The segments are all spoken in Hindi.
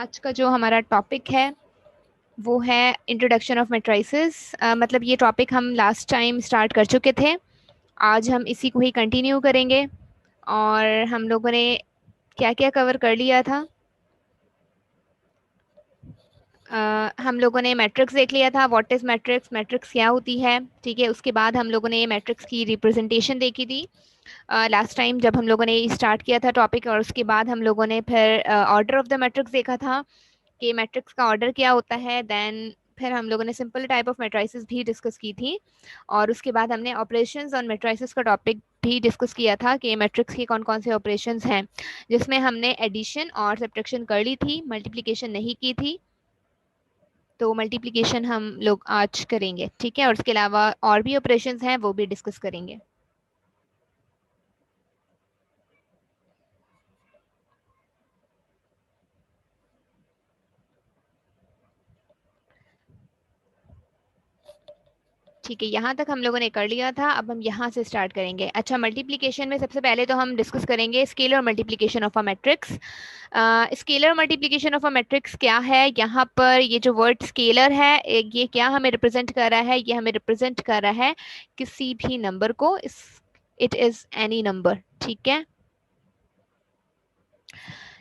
आज का जो हमारा टॉपिक है वो है इंट्रोडक्शन ऑफ मैट्रिसेस। मतलब ये टॉपिक हम लास्ट टाइम स्टार्ट कर चुके थे। आज हम इसी को ही कंटिन्यू करेंगे। और हम लोगों ने क्या क्या कवर कर लिया था। हम लोगों ने मैट्रिक्स देख लिया था, व्हाट इज मैट्रिक्स, मैट्रिक्स क्या होती है। ठीक है, उसके बाद हम लोगों ने मैट्रिक्स की रिप्रेजेंटेशन देखी थी लास्ट टाइम जब हम लोगों ने स्टार्ट किया था टॉपिक। और उसके बाद हम लोगों ने फिर ऑर्डर ऑफ द मैट्रिक्स देखा था कि मैट्रिक्स का ऑर्डर क्या होता है। देन फिर हम लोगों ने सिंपल टाइप ऑफ मैट्रिसेस भी डिस्कस की थी। और उसके बाद हमने ऑपरेशंस ऑन मैट्रिसेस का टॉपिक भी डिस्कस किया था कि मैट्रिक्स के कौन कौन से ऑपरेशंस हैं, जिसमें हमने एडिशन और सब्ट्रैक्शन कर ली थी, मल्टीप्लिकेशन नहीं की थी। तो मल्टीप्लिकेशन हम लोग आज करेंगे, ठीक है। और उसके अलावा और भी ऑपरेशंस हैं वो भी डिस्कस करेंगे। ठीक है, यहाँ तक हम लोगों ने कर लिया था। अब हम यहाँ से स्टार्ट करेंगे। अच्छा, मल्टीप्लिकेशन में सबसे पहले तो हम डिस्कस करेंगे scalar multiplication of a matrix. Scalar multiplication of a matrix क्या है। यहाँ पर ये जो वर्ड स्केलर है ये क्या हमें रिप्रेजेंट कर रहा है, ये हमें रिप्रेजेंट कर रहा है किसी भी नंबर को। इट इज एनी नंबर, ठीक है।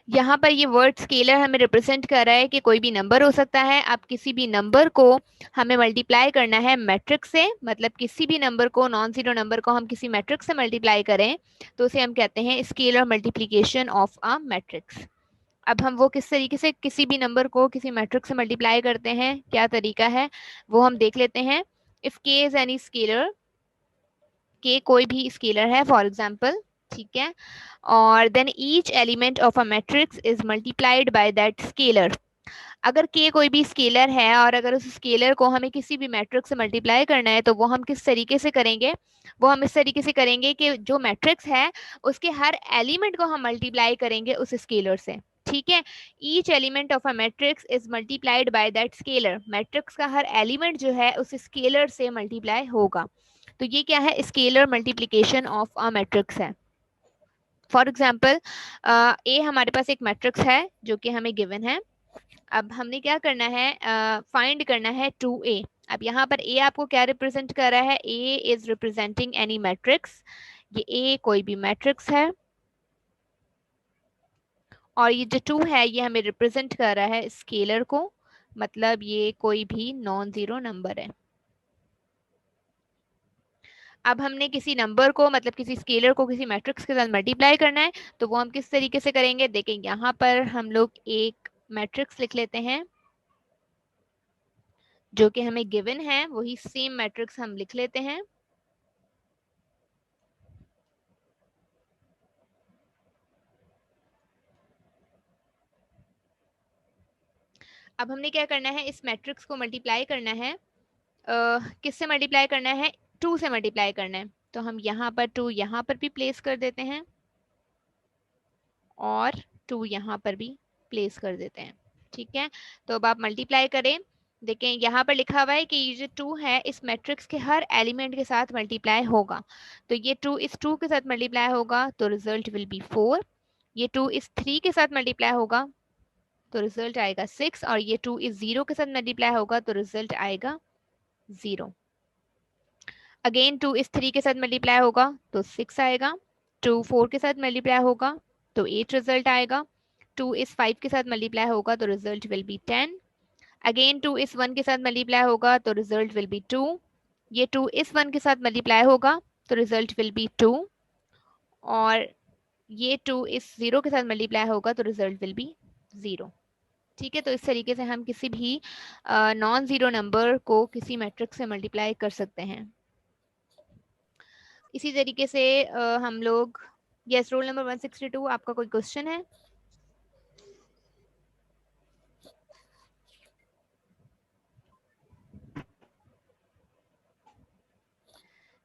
यहाँ पर ये वर्ड स्केलर हमें रिप्रेजेंट कर रहा है कि कोई भी नंबर हो सकता है। आप किसी भी नंबर को हमें मल्टीप्लाई करना है मैट्रिक्स से, मतलब किसी भी नंबर को, नॉन जीरो नंबर को हम किसी मैट्रिक्स से मल्टीप्लाई करें तो उसे हम कहते हैं scalar multiplication of a matrix. अब हम वो किस तरीके से किसी भी नंबर को किसी मैट्रिक्स से मल्टीप्लाई करते हैं, क्या तरीका है, वो हम देख लेते हैं। इफ के इज एनी स्केलर, के कोई भी स्केलर है फॉर एग्जाम्पल, ठीक है। और then each element of a matrix is multiplied by that scalar. अगर के कोई भी स्केलर है और अगर उस स्केलर को हमें किसी भी मैट्रिक्स से मल्टीप्लाई करना है तो वो हम किस तरीके से करेंगे, वो हम इस तरीके से करेंगे कि जो मैट्रिक्स है उसके हर एलिमेंट को हम मल्टीप्लाई करेंगे उस स्केलर से, ठीक है। Each element of a matrix is multiplied by that scalar. Matrix का हर एलिमेंट जो है उस स्केलर से मल्टीप्लाई होगा। तो ये क्या है, scalar multiplication of a matrix है। फॉर एग्जाम्पल ए हमारे पास एक मैट्रिक्स है जो कि हमें गिवन है। अब हमने क्या करना है, फाइंड करना है 2a। अब यहाँ पर a आपको क्या रिप्रेजेंट कर रहा है, a is representing any matrix. ये a कोई भी मैट्रिक्स है और ये जो 2 है ये हमें रिप्रेजेंट कर रहा है स्केलर को, मतलब ये कोई भी नॉन जीरो नंबर है। अब हमने किसी नंबर को, मतलब किसी स्केलर को किसी मैट्रिक्स के साथ मल्टीप्लाई करना है तो वो हम किस तरीके से करेंगे, देखें यहाँ पर हम लोग एक मैट्रिक्स लिख लेते हैं जो कि हमें गिवन है, वही सेम मैट्रिक्स हम लिख लेते हैं। अब हमने क्या करना है, इस मैट्रिक्स को मल्टीप्लाई करना है। किससे मल्टीप्लाई करना है, 2 से मल्टीप्लाई करना है। तो हम यहाँ पर 2 यहाँ पर भी प्लेस कर देते हैं और 2 यहाँ पर भी प्लेस कर देते हैं, ठीक है। तो अब आप मल्टीप्लाई करें, देखें यहाँ पर लिखा हुआ है कि ये जो 2 है इस मैट्रिक्स के हर एलिमेंट के साथ मल्टीप्लाई होगा। तो ये 2 इस 2 के साथ मल्टीप्लाई होगा तो रिजल्ट विल बी 4। ये 2 इस 3 के साथ मल्टीप्लाई होगा तो रिजल्ट आएगा 6। और ये 2 इस 0 के साथ मल्टीप्लाई होगा तो रिजल्ट आएगा 0। अगेन 2 इस 3 के साथ मल्टीप्लाई होगा तो 6 आएगा। 2 4 के साथ मल्टीप्लाई होगा तो 8 रिजल्ट आएगा। 2 इस 5 के साथ मल्टीप्लाई होगा तो रिजल्ट विल बी 10। अगेन 2 इस 1 के साथ मल्टीप्लाई होगा तो रिजल्ट विल बी 2। ये 2 इस 1 के साथ मल्टीप्लाई होगा तो रिजल्ट विल बी 2। और ये 2 इस 0 के साथ मल्टीप्लाई होगा तो रिजल्ट विल बी 0, ठीक है। तो इस तरीके से हम किसी भी नॉन जीरो नंबर को किसी मैट्रिक्स से मल्टीप्लाई कर सकते हैं। इसी तरीके से हम लोग, यस, रोल नंबर 162, आपका कोई क्वेश्चन है।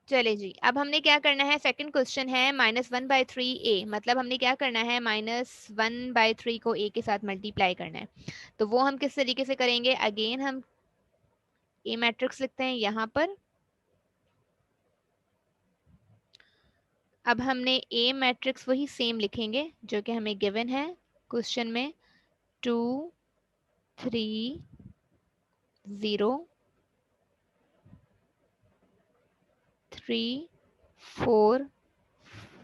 चले जी, अब हमने क्या करना है, सेकंड क्वेश्चन है -1/3a। मतलब हमने क्या करना है, -1/3 को a के साथ मल्टीप्लाई करना है। तो वो हम किस तरीके से करेंगे, अगेन हम a मैट्रिक्स लिखते हैं यहाँ पर। अब हमने a मैट्रिक्स वही सेम लिखेंगे जो कि हमें गिवन है क्वेश्चन में, 2 3 0 3 4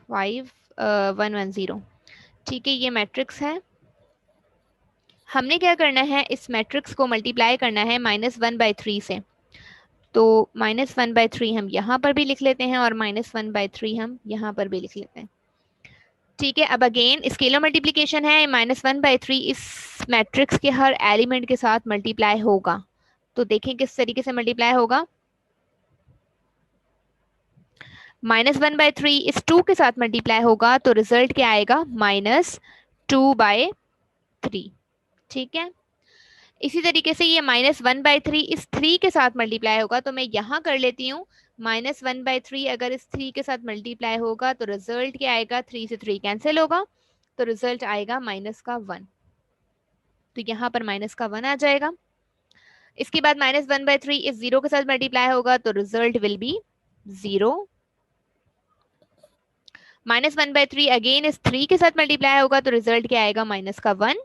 5 1 1 0। ठीक है, ये मैट्रिक्स है। हमने क्या करना है, इस मैट्रिक्स को मल्टीप्लाई करना है -1/3 से। तो -1/3 हम यहाँ पर भी लिख लेते हैं और -1/3 हम यहाँ पर भी लिख लेते हैं। ठीक है, अब अगेन स्केलर मल्टीप्लिकेशन है, -1/3 इस मैट्रिक्स के हर एलिमेंट के साथ मल्टीप्लाई होगा। तो देखें किस तरीके से मल्टीप्लाई होगा। -1/3 इस 2 के साथ मल्टीप्लाई होगा तो रिजल्ट क्या आएगा, -2/3। ठीक है, इसी तरीके से ये -1/3 इस 3 के साथ मल्टीप्लाई होगा, तो मैं यहाँ कर लेती हूँ। -1/3 अगर इस 3 के साथ मल्टीप्लाई होगा तो रिजल्ट क्या आएगा, 3 से 3 कैंसिल होगा, तो रिजल्ट आएगा -1। तो यहाँ पर -1 आ जाएगा। इसके बाद -1/3 इस 0 के साथ मल्टीप्लाई होगा तो रिजल्ट विल बी 0। -1/3 अगेन इस 3 के साथ मल्टीप्लाई होगा तो रिजल्ट क्या आएगा, -1।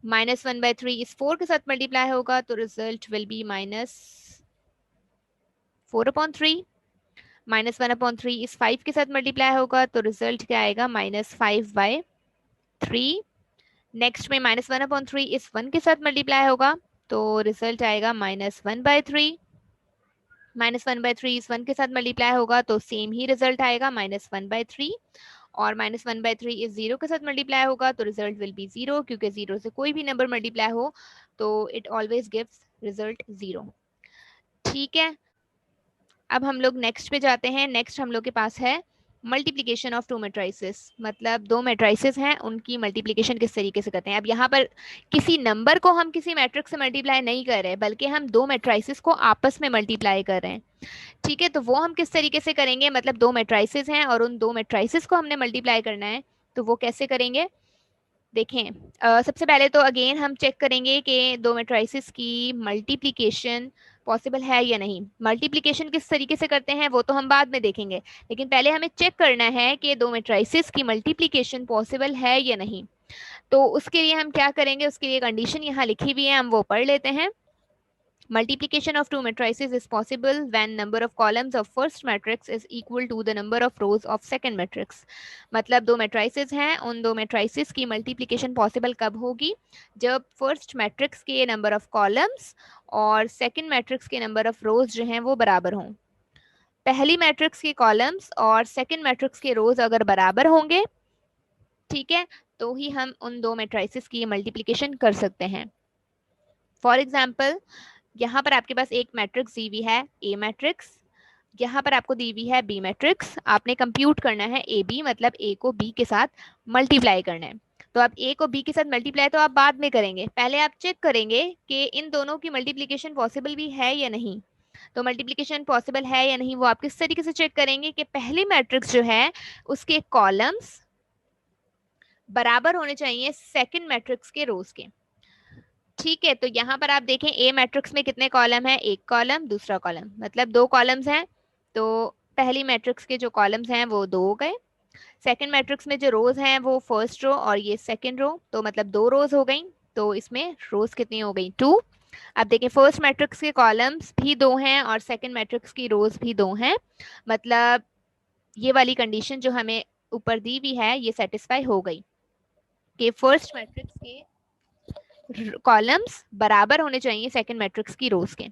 -1/3 इस 4 के साथ मल्टीप्लाई होगा तो रिजल्ट विल बी -4/3। -1/3 इस 5 के साथ मल्टीप्लाई होगा तो रिजल्ट क्या आएगा, -5/3। नेक्स्ट में -1/3 इस 1 के साथ मल्टीप्लाई होगा तो रिजल्ट आएगा -1/3। -1/3 इस 1 के साथ मल्टीप्लाई होगा तो सेम ही रिजल्ट आएगा, -1/3। और -1/3 इस 0 के साथ मल्टीप्लाई होगा तो रिजल्ट विल बी 0, क्योंकि 0 से कोई भी नंबर मल्टीप्लाई हो तो इट ऑलवेज गिव्स रिजल्ट 0। ठीक है, अब हम लोग नेक्स्ट पे जाते हैं। नेक्स्ट हम लोग के पास है मल्टीप्लिकेशन ऑफ 2 मैट्रिसेस, मतलब 2 मैट्रिसेस हैं, उनकी मल्टीप्लिकेशन किस तरीके से करते हैं। अब यहाँ पर किसी नंबर को हम किसी मैट्रिक्स से मल्टीप्लाई नहीं कर रहे, बल्कि हम 2 मैट्रिसेस को आपस में मल्टीप्लाई कर रहे हैं। ठीक है, तो वो हम किस तरीके से करेंगे, मतलब 2 मैट्रिसेस हैं और उन 2 मैट्रिसेस को हमने मल्टीप्लाई करना है, तो वो कैसे करेंगे देखें। सबसे पहले तो अगेन हम चेक करेंगे कि 2 मैट्रिसेस की मल्टीप्लिकेशन पॉसिबल है या नहीं। मल्टीप्लिकेशन किस तरीके से करते हैं वो तो हम बाद में देखेंगे, लेकिन पहले हमें चेक करना है कि 2 मैट्रिसेस की मल्टीप्लिकेशन पॉसिबल है या नहीं। तो उसके लिए हम क्या करेंगे, उसके लिए कंडीशन यहाँ लिखी हुई है, हम वो पढ़ लेते हैं। Multiplication of 2 matrices is possible when number of columns of first matrix is equal to the number of rows of second matrix। मतलब 2 matrices हैं, उन 2 matrices की multiplication possible कब होगी, जब first matrix के number of columns और second matrix के number of rows जो हैं वो बराबर हों। पहली मैट्रिक्स के कॉलम्स और सेकंड मैट्रिक्स के रोज अगर बराबर होंगे, ठीक है, तो ही हम उन 2 मैट्रिसेस की मल्टीप्लिकेशन कर सकते हैं। फॉर एग्जाम्पल, यहाँ पर आपके पास एक मैट्रिक्स दी हुई है ए मैट्रिक्स, यहाँ पर आपको दी हुई है बी मैट्रिक्स। आपने कंप्यूट करना है ए बी, मतलब ए को बी के साथ मल्टीप्लाई करना है। तो आप ए को बी के साथ मल्टीप्लाई तो आप बाद में करेंगे, पहले आप चेक करेंगे कि इन दोनों की मल्टीप्लिकेशन पॉसिबल भी है या नहीं। तो मल्टीप्लिकेशन पॉसिबल है या नहीं वो आप किस तरीके से चेक करेंगे कि पहली मैट्रिक्स जो है उसके कॉलम्स बराबर होने चाहिए सेकंड मैट्रिक्स के रोज के। ठीक है, तो यहाँ पर आप देखें ए मैट्रिक्स में कितने कॉलम है, एक कॉलम दूसरा कॉलम, मतलब 2 कॉलम्स हैं। तो पहली मैट्रिक्स के जो कॉलम्स हैं वो 2 हो गए। सेकंड मैट्रिक्स में जो रोज हैं वो फर्स्ट रो और ये सेकंड रो, तो मतलब 2 रोज हो गई। तो इसमें रोज कितनी हो गई, 2। अब देखिए फर्स्ट मैट्रिक्स के कॉलम्स भी 2 हैं और सेकंड मैट्रिक्स की रोज भी 2 हैं, मतलब ये वाली कंडीशन जो हमें ऊपर दी हुई है ये सेटिस्फाई हो गई कि फर्स्ट मैट्रिक्स के कॉलम्स बराबर होने चाहिए सेकंड मैट्रिक्स की रोज के।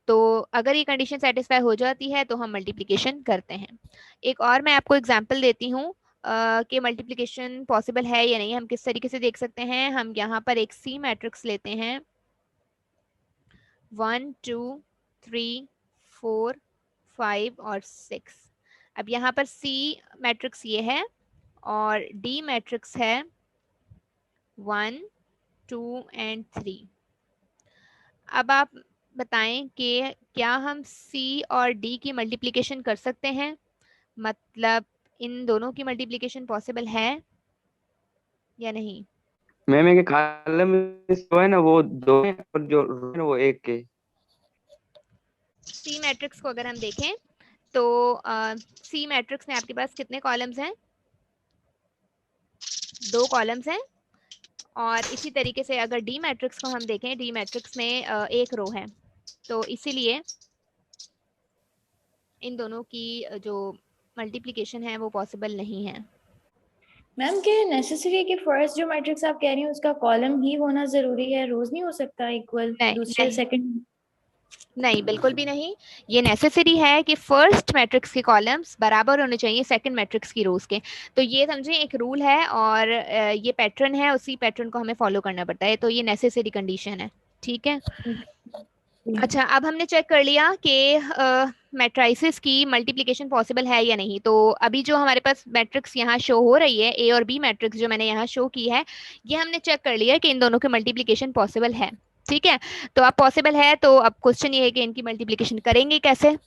तो अगर ये कंडीशन सेटिस्फाई हो जाती है तो हम मल्टीप्लिकेशन करते हैं। एक और मैं आपको एग्जांपल देती हूँ कि मल्टीप्लिकेशन पॉसिबल है या नहीं। हम किस तरीके से देख सकते हैं, हम यहाँ पर एक सी मैट्रिक्स लेते हैं, 1 2 3 4 5 और 6। अब यहाँ पर सी मैट्रिक्स ये है और डी मैट्रिक्स है 1 2 एंड 3। अब आप बताएं कि क्या हम C और D की मल्टीप्लिकेशन कर सकते हैं, मतलब इन दोनों की मल्टीप्लिकेशन पॉसिबल है या नहीं। मैम एक कॉलम जो है ना वो 2 है और जो रो है ना वो 1 के। C मैट्रिक्स को अगर हम देखें तो C मैट्रिक्स में आपके पास कितने कॉलम्स हैं, 2 कॉलम्स हैं और इसी तरीके से अगर डी मैट्रिक्स को हम देखें, डी मैट्रिक्स में एक रो है, तो इसीलिए इन दोनों की जो मल्टीप्लिकेशन है वो पॉसिबल नहीं है। मैम क्या नेसेसरी है कि फर्स्ट जो मैट्रिक्स आप कह रही हैं उसका कॉलम ही होना जरूरी है, रोज नहीं हो सकता इक्वल नहीं दूसरे नहीं सेकंड? नहीं, बिल्कुल भी नहीं। ये नेसेसरी है कि फर्स्ट मैट्रिक्स के कॉलम्स बराबर होने चाहिए सेकंड मैट्रिक्स की रोज के। तो ये समझे एक रूल है और ये पैटर्न है, उसी पैटर्न को हमें फॉलो करना पड़ता है, तो ये नेसेसरी कंडीशन है। ठीक है। अच्छा, अब हमने चेक कर लिया कि मैट्राइसिस की मल्टीप्लिकेशन पॉसिबल है या नहीं। तो अभी जो हमारे पास मैट्रिक्स यहाँ शो हो रही है, ए और बी मैट्रिक्स जो मैंने यहाँ शो की है, ये हमने चेक कर लिया कि इन दोनों की मल्टीप्लिकेशन पॉसिबल है। ठीक है। तो अब पॉसिबल है, तो अब क्वेश्चन ये है कि इनकी मल्टीप्लिकेशन करेंगे कैसे।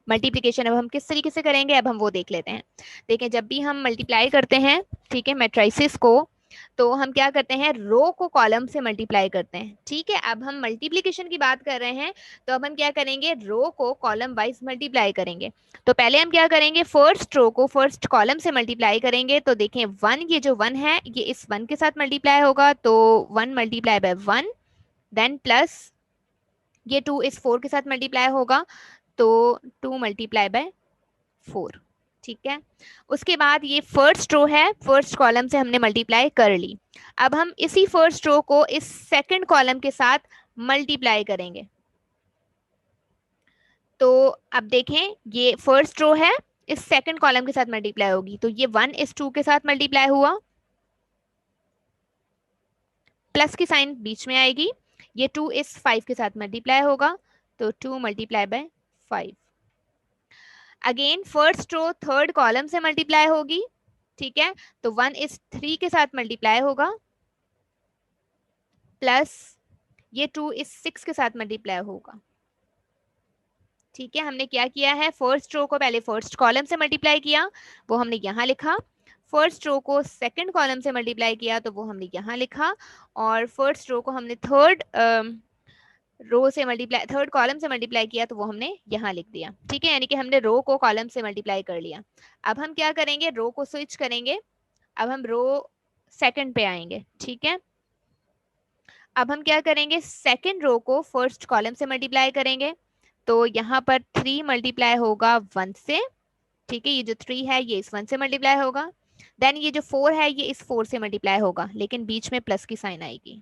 मल्टीप्लिकेशन अब हम किस तरीके से करेंगे, अब हम वो देख लेते हैं। देखें, जब भी हम मल्टीप्लाई करते हैं, ठीक है, मैट्राइसिस को, तो हम क्या करते हैं, रो को कॉलम से मल्टीप्लाई करते हैं। ठीक है। अब हम मल्टीप्लिकेशन की बात कर रहे हैं, तो अब हम क्या करेंगे, रो को कॉलम वाइज मल्टीप्लाई करेंगे। तो पहले हम क्या करेंगे, फर्स्ट रो को फर्स्ट कॉलम से मल्टीप्लाई करेंगे। तो देखें, वन, ये जो वन है ये इस वन के साथ मल्टीप्लाई होगा, तो one multiply by one, then plus ये टू इस फोर के साथ मल्टीप्लाई होगा, तो टू मल्टीप्लाई बाय फोर। ठीक है। उसके बाद ये फर्स्ट रो है, फर्स्ट कॉलम से हमने मल्टीप्लाई कर ली। अब हम इसी फर्स्ट रो को इस सेकंड कॉलम के साथ मल्टीप्लाई करेंगे। तो अब देखें, ये फर्स्ट रो है, इस सेकंड कॉलम के साथ मल्टीप्लाई होगी, तो ये वन इस टू के साथ मल्टीप्लाई हुआ, प्लस की साइन बीच में आएगी, ये टू इस फाइव के साथ मल्टीप्लाई होगा, तो two multiply by five. Again first row third column से मल्टीप्लाई होगी। ठीक है। तो वन इस थ्री के साथ मल्टीप्लाई होगा, प्लस ये टू इस सिक्स के साथ मल्टीप्लाई होगा। ठीक है। हमने क्या किया है, फर्स्ट रो को पहले फर्स्ट कॉलम से मल्टीप्लाई किया, वो हमने यहाँ लिखा। फर्स्ट रो को सेकंड कॉलम से मल्टीप्लाई किया, तो वो हमने यहाँ लिखा। और फर्स्ट रो को हमने थर्ड रो से मल्टीप्लाई, थर्ड कॉलम से मल्टीप्लाई किया, तो वो हमने यहाँ लिख दिया। ठीक है। यानी कि हमने रो को कॉलम से मल्टीप्लाई कर लिया। अब हम क्या करेंगे, रो को स्विच करेंगे। अब हम रो सेकंड पे आएंगे। ठीक है। अब हम क्या करेंगे, सेकंड रो को फर्स्ट कॉलम से मल्टीप्लाई करेंगे। तो यहाँ पर थ्री मल्टीप्लाई होगा वन से। ठीक है। ये जो थ्री है ये इस वन से मल्टीप्लाई होगा, देन ये जो फोर है ये इस फोर से मल्टीप्लाई होगा, लेकिन बीच में प्लस की साइन आएगी।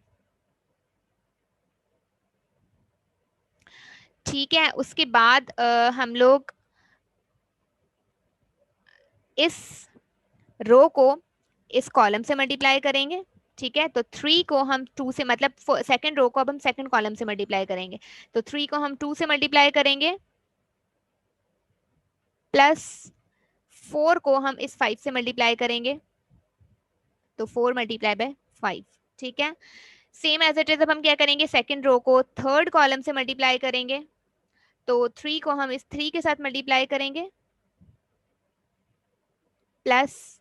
ठीक है। उसके बाद हम लोग इस रो को इस कॉलम से मल्टीप्लाई करेंगे। ठीक है। तो थ्री को हम टू से, मतलब सेकंड रो को अब हम सेकंड कॉलम से मल्टीप्लाई करेंगे। तो थ्री को हम टू से मल्टीप्लाई करेंगे, प्लस फोर को हम इस फाइव से मल्टीप्लाई करेंगे, तो फोर मल्टीप्लाई बाय फाइव। ठीक है। सेम एज इट इज अब हम क्या करेंगे, सेकंड रो को थर्ड कॉलम से मल्टीप्लाई करेंगे। तो थ्री को हम इस थ्री के साथ मल्टीप्लाई करेंगे, प्लस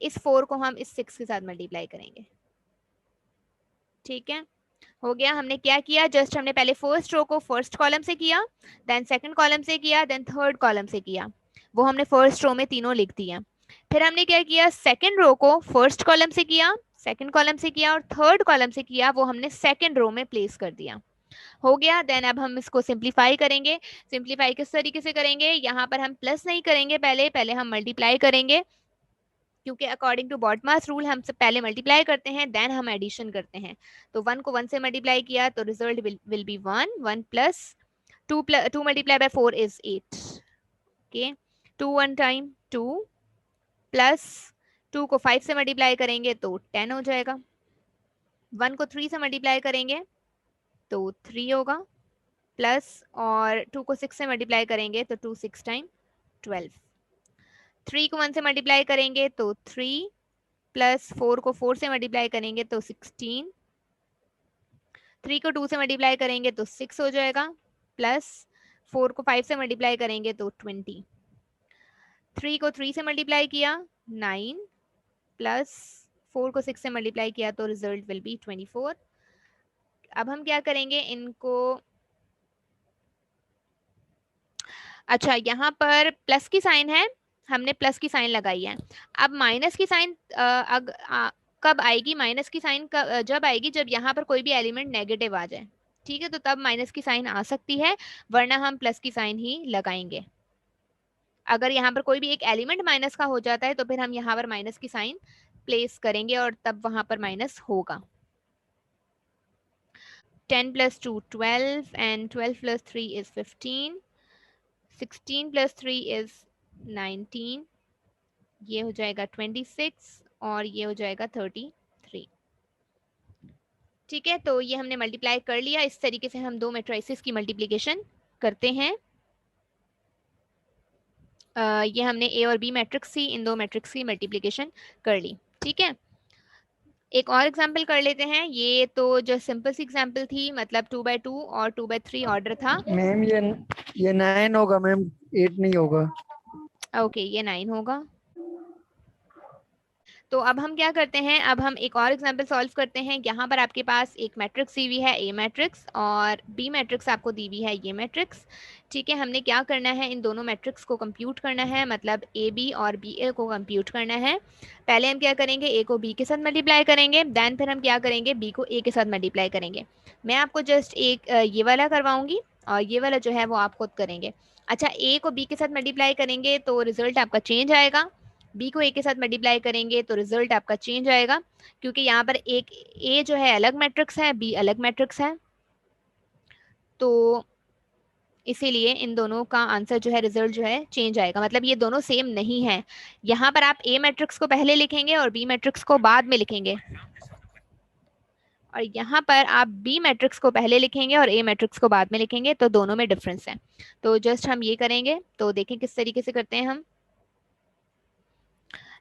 इस फोर को हम इस सिक्स के साथ मल्टीप्लाई करेंगे। ठीक है। हो गया। हमने क्या किया, जस्ट हमने पहले फर्स्ट रो को फर्स्ट कॉलम से किया, देन सेकंड कॉलम से किया, देन थर्ड कॉलम से किया, वो हमने फर्स्ट रो में तीनों लिख दिया। फिर हमने क्या किया, सेकंड रो को फर्स्ट कॉलम से किया, सेकंड कॉलम से किया, और थर्ड कॉलम से किया, वो हमने सेकंड रो में प्लेस कर दिया। हो गया। देन अब हम इसको सिंप्लीफाई करेंगे। सिंप्लीफाई किस तरीके से करेंगे, यहाँ पर हम प्लस नहीं करेंगे, पहले पहले हम मल्टीप्लाई करेंगे, क्योंकि अकॉर्डिंग टू बॉडमास रूल हम सब पहले मल्टीप्लाई करते हैं, देन हम एडिशन करते हैं। तो वन को वन से मल्टीप्लाई किया, तो result will be one, one plus two multiply by four is eight. Okay. Two one time two, plus two को फाइव से मल्टीप्लाई करेंगे तो 10 हो जाएगा। वन को थ्री से मल्टीप्लाई करेंगे तो थ्री होगा, प्लस और टू को सिक्स से मल्टीप्लाई करेंगे तो टू सिक्स टाइम 12। थ्री को वन से मल्टीप्लाई करेंगे तो थ्री, प्लस फोर को फोर से मल्टीप्लाई करेंगे तो 16। थ्री को टू से मल्टीप्लाई करेंगे तो 6 हो जाएगा, प्लस फोर को फाइव से मल्टीप्लाई करेंगे तो 20। थ्री को थ्री से मल्टीप्लाई किया 9, प्लस फोर को सिक्स से मल्टीप्लाई किया, तो रिजल्ट विल बी 24। अब हम क्या करेंगे इनको, अच्छा यहाँ पर प्लस की साइन है, हमने प्लस की साइन लगाई है। अब माइनस की साइन कब आएगी माइनस की साइन, जब आएगी जब यहाँ पर कोई भी एलिमेंट नेगेटिव आ जाए, ठीक है, तो तब माइनस की साइन आ सकती है, वरना हम प्लस की साइन ही लगाएंगे। अगर यहाँ पर कोई भी एक एलिमेंट माइनस का हो जाता है तो फिर हम यहाँ पर माइनस की साइन प्लेस करेंगे और तब वहां पर माइनस होगा। 10 plus 2 12 and 12 plus 3 is 15, 16 plus 3 is 19, ये हो जाएगा 26 और ये हो जाएगा 33। ठीक है, तो ये हमने मल्टीप्लाई कर लिया। इस तरीके से हम दो मैट्रिसेस की मल्टीप्लिकेशन करते हैं। ये हमने ए और बी मैट्रिक्स थी, इन दो मैट्रिक्स की मल्टीप्लिकेशन कर ली। ठीक है, एक और एग्जाम्पल कर लेते हैं। ये तो जो सिंपल सी एग्जाम्पल थी, मतलब 2/2 और 2/3 ऑर्डर था। मैम ये 9 होगा मैम, 8 नहीं होगा। ओके, ये 9 होगा। तो अब हम क्या करते हैं, अब हम एक और एग्जांपल सॉल्व करते हैं। यहाँ पर आपके पास एक मैट्रिक्स दी हुई है ए मैट्रिक्स और बी मैट्रिक्स आपको दी हुई है ये मैट्रिक्स। ठीक है, हमने क्या करना है, इन दोनों मैट्रिक्स को कंप्यूट करना है, मतलब ए बी और बी ए को कंप्यूट करना है। पहले हम क्या करेंगे, ए को बी के साथ मल्टीप्लाई करेंगे, देन फिर हम क्या करेंगे, बी को ए के साथ मल्टीप्लाई करेंगे। मैं आपको जस्ट एक ये वाला करवाऊंगी और ये वाला जो है वो आप खुद करेंगे। अच्छा, ए को बी के साथ मल्टीप्लाई करेंगे तो रिजल्ट आपका चेंज आएगा, बी को ए के साथ मल्टीप्लाई करेंगे तो रिजल्ट आपका चेंज आएगा, क्योंकि यहाँ पर एक ए जो है अलग मैट्रिक्स है, बी अलग मैट्रिक्स है, तो इसीलिए इन दोनों का आंसर जो है, रिजल्ट जो है चेंज आएगा। मतलब ये दोनों सेम नहीं है। यहाँ पर आप ए मैट्रिक्स को पहले लिखेंगे और बी मैट्रिक्स को बाद में लिखेंगे, और यहाँ पर आप बी मैट्रिक्स को पहले लिखेंगे और ए मैट्रिक्स को बाद में लिखेंगे, तो दोनों में डिफरेंस है। तो जस्ट हम ये करेंगे, तो देखें किस तरीके से करते हैं हम।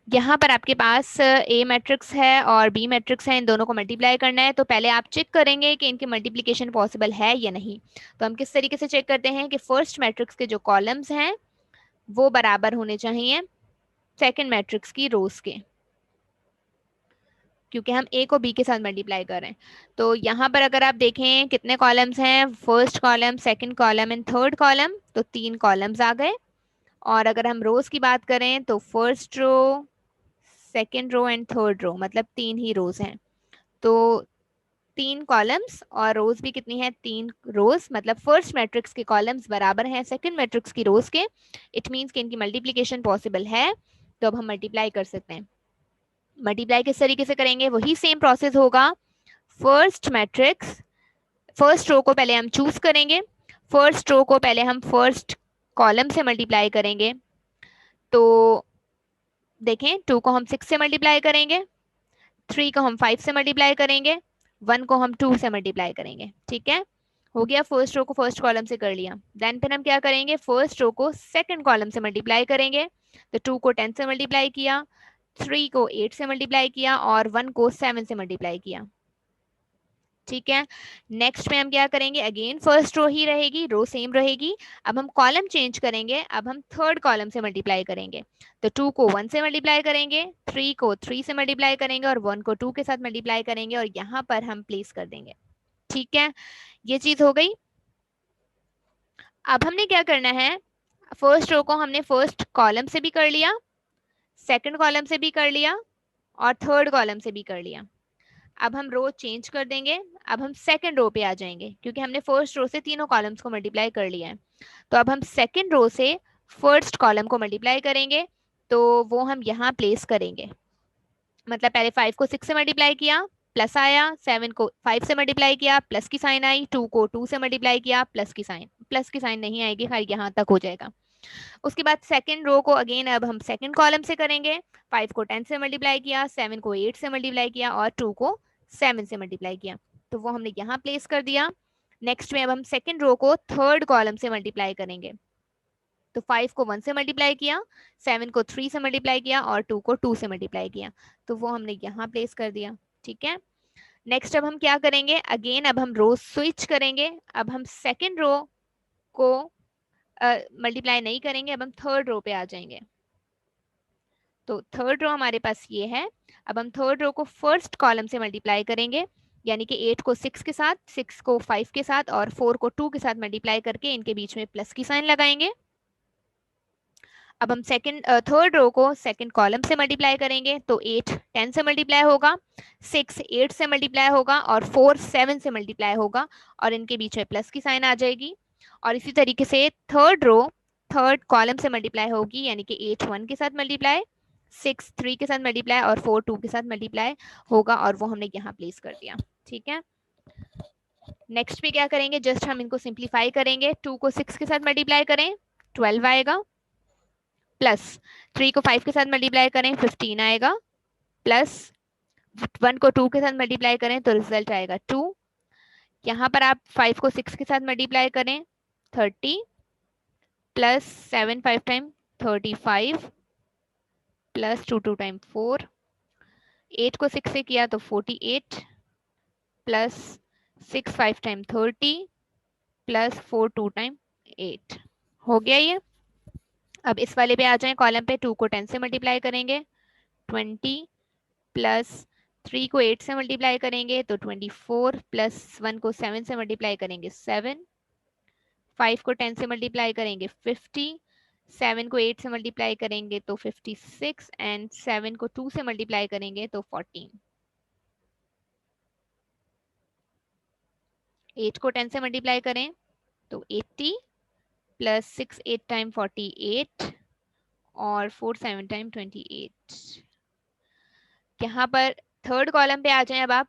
यहाँ पर आपके पास ए मैट्रिक्स है और बी मैट्रिक्स है, इन दोनों को मल्टीप्लाई करना है। तो पहले आप चेक करेंगे कि इनकी मल्टीप्लिकेशन पॉसिबल है या नहीं। तो हम किस तरीके से चेक करते हैं कि फर्स्ट मैट्रिक्स के जो कॉलम्स हैं वो बराबर होने चाहिए सेकंड मैट्रिक्स की रोज के, क्योंकि हम ए को बी के साथ मल्टीप्लाई कर रहे हैं। तो यहाँ पर अगर आप देखें कितने कॉलम्स हैं, first column, second column and third column, तो 3 कॉलम्स आ गए। और अगर हम रोज की बात करें तो first row, second row and third row, मतलब 3 ही रोज हैं। तो 3 कॉलम्स और रोज भी कितनी है, 3 रोज, मतलब फर्स्ट मैट्रिक्स के कॉलम्स बराबर हैं सेकंड मैट्रिक्स की रोज के। इट मींस कि इनकी मल्टीप्लिकेशन पॉसिबल है। तो अब हम मल्टीप्लाई कर सकते हैं। मल्टीप्लाई किस तरीके से करेंगे, वही सेम प्रोसेस होगा। फर्स्ट मैट्रिक्स, फर्स्ट रो को पहले हम चूज करेंगे, फर्स्ट रो को पहले हम फर्स्ट कॉलम से मल्टीप्लाई करेंगे। तो देखें, 2 को हम 6 से मल्टीप्लाई करेंगे, 3 को हम 5 से मल्टीप्लाई करेंगे, 1 को हम 2 से मल्टीप्लाई करेंगे। ठीक है, हो गया, फर्स्ट रो को फर्स्ट कॉलम से कर लिया। देन फिर हम क्या करेंगे, फर्स्ट रो को सेकंड कॉलम से मल्टीप्लाई करेंगे। तो 2 को 10 से मल्टीप्लाई किया, 3 को 8 से मल्टीप्लाई किया और 1 को 7 से मल्टीप्लाई किया। ठीक है, नेक्स्ट में हम क्या करेंगे, अगेन फर्स्ट रो ही रहेगी, रो सेम रहेगी। अब हम कॉलम चेंज करेंगे, अब हम थर्ड कॉलम से मल्टीप्लाई करेंगे। तो 2 को 1 से मल्टीप्लाई करेंगे, 3 को 3 से मल्टीप्लाई करेंगे और 1 को 2 के साथ मल्टीप्लाई करेंगे और यहाँ पर हम प्लेस कर देंगे। ठीक है, ये चीज हो गई। अब हमने क्या करना है, फर्स्ट रो को हमने फर्स्ट कॉलम से भी कर लिया, सेकंड कॉलम से भी कर लिया और थर्ड कॉलम से भी कर लिया। अब हम रो चेंज कर देंगे, अब हम सेकंड रो पे आ जाएंगे, क्योंकि हमने फर्स्ट रो से तीनों कॉलम्स को मल्टीप्लाई कर लिया है। तो अब हम सेकंड रो से फर्स्ट कॉलम को मल्टीप्लाई करेंगे, तो वो हम यहाँ प्लेस करेंगे। मतलब पहले 5 को 6 से मल्टीप्लाई किया, प्लस आया, 7 को 5 से मल्टीप्लाई किया, प्लस की साइन आई, 2 को 2 से मल्टीप्लाई किया, प्लस की साइन नहीं आएगी, खैर यहाँ तक हो जाएगा। उसके बाद सेकंड रो को अगेन अब हम सेकंड कॉलम से करेंगे। 5 को 10 से मल्टीप्लाई किया, 7 को 8 से मल्टीप्लाई किया और 2 को 7 से मल्टीप्लाई किया, तो वो हमने यहाँ प्लेस कर दिया। नेक्स्ट में अब हम सेकंड रो को थर्ड कॉलम से मल्टीप्लाई करेंगे। तो 5 को 1 से मल्टीप्लाई किया, 7 को 3 से मल्टीप्लाई किया और 2 को 2 से मल्टीप्लाई किया, तो वो हमने यहाँ प्लेस कर दिया। ठीक है, नेक्स्ट अब हम क्या करेंगे, अगेन अब हम रो स्विच करेंगे। अब हम सेकंड रो को मल्टीप्लाई नहीं करेंगे, अब हम थर्ड रो पे आ जाएंगे। तो थर्ड रो हमारे पास ये है। अब हम थर्ड रो को फर्स्ट कॉलम से मल्टीप्लाई करेंगे, यानी कि 8 को 6 के साथ, 6 को 5 के साथ और 4 को 2 के साथ मल्टीप्लाई करके इनके बीच में प्लस की साइन लगाएंगे। अब हम थर्ड रो को सेकंड कॉलम से मल्टीप्लाई करेंगे, तो 8 10 से मल्टीप्लाई होगा, 6 8 से मल्टीप्लाई होगा और 4 7 से मल्टीप्लाई होगा और इनके बीच में प्लस की साइन आ जाएगी। और इसी तरीके से थर्ड रो थर्ड कॉलम से मल्टीप्लाई होगी, यानी कि 8 1 के साथ मल्टीप्लाई, 6 3 के साथ मल्टीप्लाई और 4 2 के साथ मल्टीप्लाई होगा और वो हमने यहाँ प्लेस कर दिया। ठीक है, नेक्स्ट पे क्या करेंगे, जस्ट हम इनको सिंप्लीफाई करेंगे। 2 को 6 के साथ मल्टीप्लाई करें 12 आएगा, प्लस 3 को 5 के साथ मल्टीप्लाई करें 15 आएगा, प्लस 1 को 2 के साथ मल्टीप्लाई करें तो रिजल्ट आएगा 2। यहाँ पर आप 5 को 6 के साथ मल्टीप्लाई करें 30, प्लस 7 5 टाइम 35, प्लस 2 2 टाइम 4, 8 को 6 से किया तो 48, प्लस 6 5 टाइम 30, प्लस 4 2 टाइम 8। हो गया ये। अब इस वाले पे आ जाएं, कॉलम पे 2 को 10 से मल्टीप्लाई करेंगे 20, प्लस 3 को 8 से मल्टीप्लाई करेंगे तो 24, प्लस 1 को 7 से मल्टीप्लाई करेंगे 7, 5 को 10 से मल्टीप्लाई करेंगे 50, 7 को 8 से मल्टीप्लाई करेंगे तो 56 एंड 7 को 2 से मल्टीप्लाई करेंगे तो 14। 8 को 10 से मल्टीप्लाई करें तो 80, प्लस 6 8 टाइम 48 और 4 7 टाइम 28। यहाँ पर थर्ड कॉलम पे आ जाएं अब आप,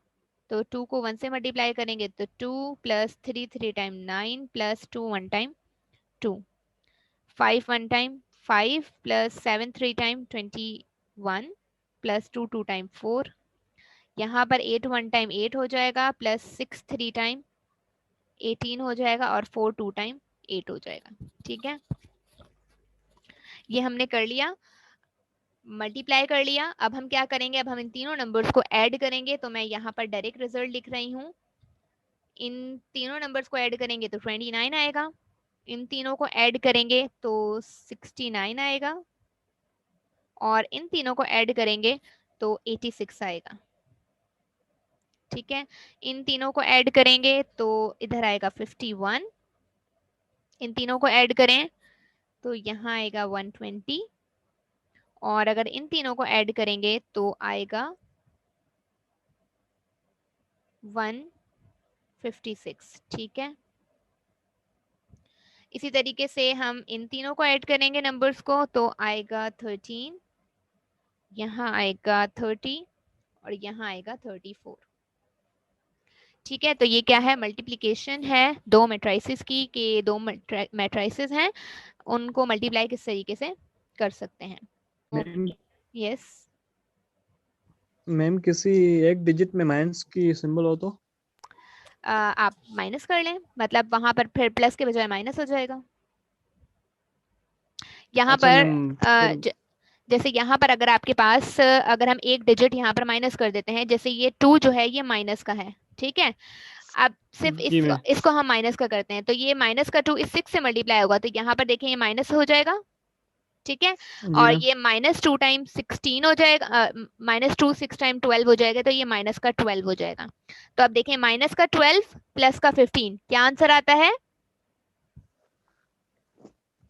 तो 2 को 1 से मल्टीप्लाई करेंगे तो 2, plus 3 3 time 9, plus 2 1 time 2, 5 1 time 5, plus 7 3 time 21, plus 2 2 time 4। यहाँ पर 8 1 टाइम 8 हो जाएगा, प्लस 6 3 टाइम 18 हो जाएगा और 4 2 टाइम 8 हो जाएगा। ठीक है, ये हमने कर लिया, मल्टीप्लाई कर लिया। अब हम क्या करेंगे, अब हम इन तीनों नंबर्स को ऐड करेंगे। तो मैं यहाँ पर डायरेक्ट रिजल्ट लिख रही हूँ। इन तीनों नंबर्स को ऐड करेंगे तो 29 आएगा, इन तीनों को ऐड करेंगे तो 69 आएगा और इन तीनों को ऐड करेंगे तो 86 आएगा। ठीक है, इन तीनों को ऐड करेंगे तो इधर आएगा 51, इन तीनों को ऐड करें तो यहाँ आएगा 120 और अगर इन तीनों को ऐड करेंगे तो आएगा 156। ठीक है, इसी तरीके से हम इन तीनों को ऐड करेंगे नंबर्स को तो आएगा 13, यहाँ आएगा 30 और यहाँ आएगा 34। ठीक है, तो ये क्या है, मल्टीप्लिकेशन है दो मैट्रिसेस की, कि दो मैट्रिसेस हैं उनको मल्टीप्लाई किस तरीके से कर सकते हैं। मैम यस, मैम किसी एक डिजिट में माइनस की सिंबल हो तो आप माइनस कर लें, मतलब वहां पर फिर प्लस के बजाय माइनस हो जाएगा। यहाँ अच्छा पर मैम जैसे यहाँ पर अगर आपके पास अगर हम एक डिजिट यहाँ पर माइनस कर देते हैं, जैसे ये 2 जो है ये माइनस का है। ठीक है, अब सिर्फ जी मैम इसको हम माइनस का करते हैं, तो ये माइनस का 2 इस 6 से मल्टीप्लाई होगा तो यहाँ पर देखें ये माइनस हो जाएगा। ठीक है, जी और मैम ये -2 टाइम 16 हो जाएगा, -2 6 टाइम 12 हो जाएगा, तो ये माइनस का 12 हो जाएगा। तो अब देखें माइनस का 12 प्लस का 15, क्या आंसर आता है?